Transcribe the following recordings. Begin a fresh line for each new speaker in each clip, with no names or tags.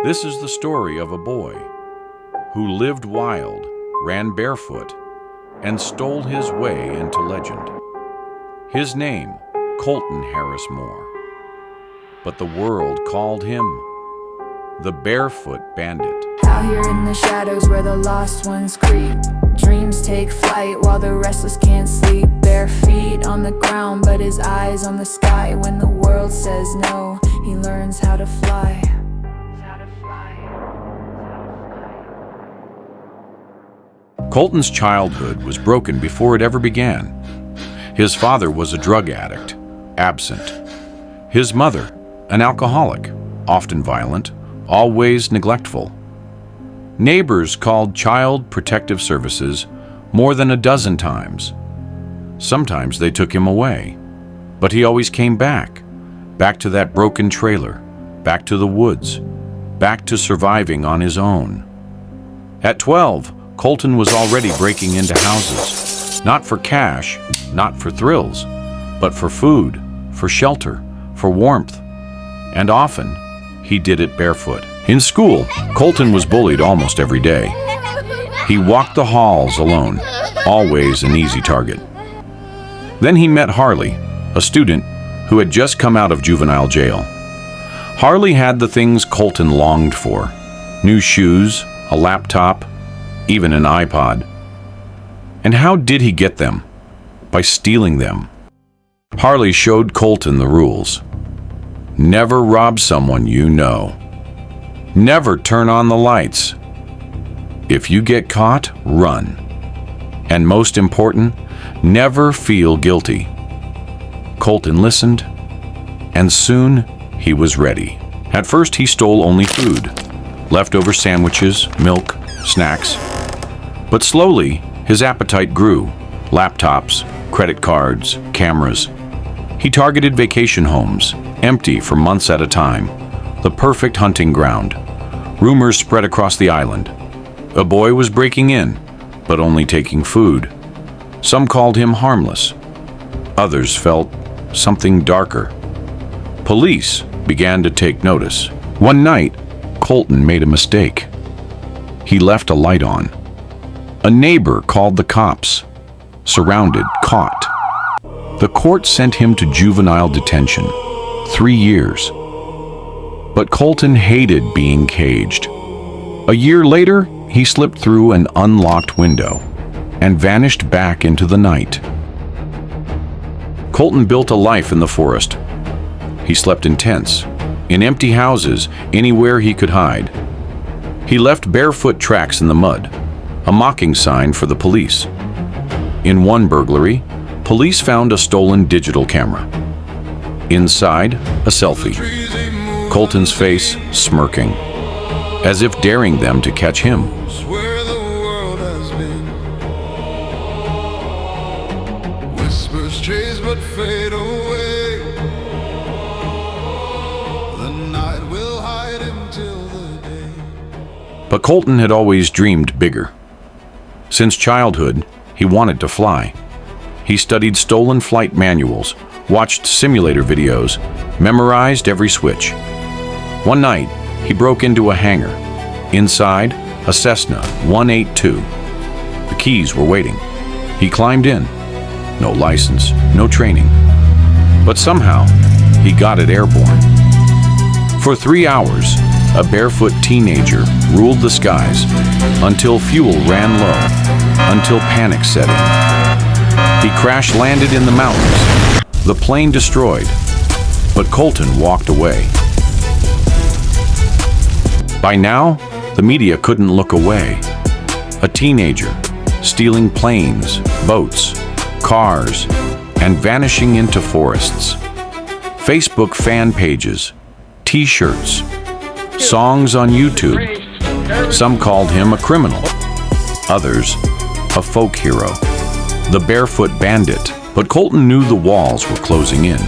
This is the story of a boy who lived wild, ran barefoot, and stole his way into legend. His name, Colton Harris-Moore. But the world called him the Barefoot Bandit.
Out here in the shadows where the lost ones creep, dreams take flight while the restless can't sleep. Bare feet on the ground, but his eyes on the sky. When the world says no, he learns how to fly.
Colton's childhood was broken before it ever began. His father was a drug addict, absent. His mother, an alcoholic, often violent, always neglectful. Neighbors called Child Protective Services more than a dozen times. Sometimes they took him away, but he always came back to that broken trailer, back to the woods, back to surviving on his own. At 12, Colton was already breaking into houses, not for cash, not for thrills, but for food, for shelter, for warmth. And often, he did it barefoot. In school, Colton was bullied almost every day. He walked the halls alone, always an easy target. Then he met Harley, a student who had just come out of juvenile jail. Harley had the things Colton longed for: new shoes, a laptop, even an iPod. And how did he get them? By stealing them. Harley showed Colton the rules. Never rob someone you know. Never turn on the lights. If you get caught, run. And most important, never feel guilty. Colton listened, and soon he was ready. At first, he stole only food, leftover sandwiches, milk, snacks. But slowly, his appetite grew. Laptops, credit cards, cameras. He targeted vacation homes, empty for months at a time. The perfect hunting ground. Rumors spread across the island. A boy was breaking in, but only taking food. Some called him harmless. Others felt something darker. Police began to take notice. One night, Colton made a mistake. He left a light on. A neighbor called the cops. Surrounded, caught. The court sent him to juvenile detention, 3 years. But Colton hated being caged. A year later, he slipped through an unlocked window and vanished back into the night. Colton built a life in the forest. He slept in tents, in empty houses, anywhere he could hide. He left barefoot tracks in the mud, a mocking sign for the police. In one burglary, police found a stolen digital camera. Inside, a selfie. Colton's face smirking, as if daring them to catch him.
Whispers chase but fade away. The night will hide him till the day.
But Colton had always dreamed bigger. Since childhood, he wanted to fly. He studied stolen flight manuals, watched simulator videos, memorized every switch. One night, he broke into a hangar. Inside, a Cessna 182. The keys were waiting. He climbed in. No license, no training. But somehow, he got it airborne. For 3 hours, a barefoot teenager ruled the skies until fuel ran low, until panic set in. He crash-landed in the mountains, the plane destroyed, but Colton walked away. By now, the media couldn't look away. A teenager stealing planes, boats, cars, and vanishing into forests. Facebook fan pages, t-shirts, songs on YouTube. Some called him a criminal, others a folk hero, the Barefoot Bandit. But Colton knew the walls were closing in.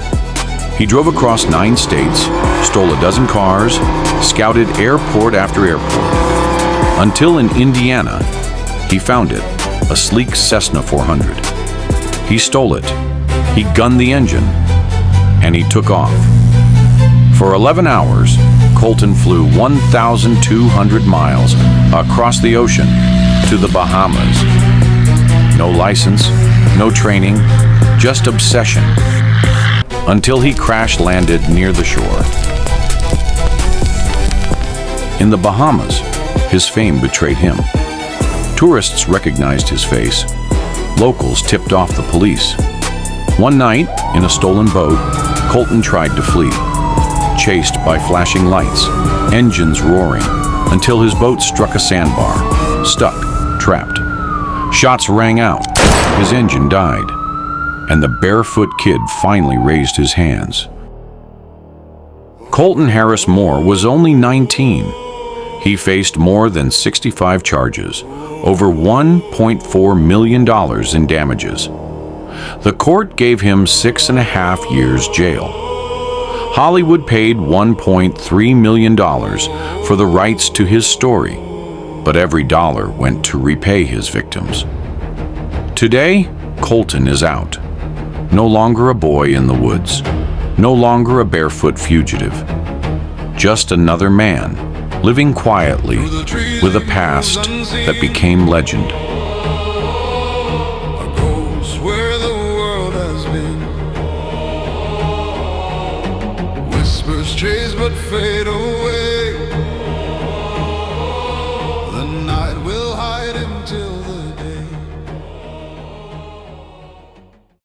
He drove across 9 states, stole a dozen cars, scouted airport after airport, until in Indiana, he found it, a sleek Cessna 400. He stole it, he gunned the engine, and he took off. For 11 hours, Colton flew 1,200 miles across the ocean to the Bahamas. No license, no training, just obsession, until he crash-landed near the shore. In the Bahamas, his fame betrayed him. Tourists recognized his face. Locals tipped off the police. One night, in a stolen boat, Colton tried to flee, chased by flashing lights, engines roaring, until his boat struck a sandbar, stuck, trapped. Shots rang out, his engine died, and the barefoot kid finally raised his hands. Colton Harris-Moore was only 19. He faced more than 65 charges, over $1.4 million in damages. The court gave him 6.5 years jail. Hollywood paid $1.3 million for the rights to his story, but every dollar went to repay his victims. Today, Colton is out. No longer a boy in the woods, no longer a barefoot fugitive. Just another man, living quietly with a past that became legend.
A ghost where the world has been. Whispers chase but fade away.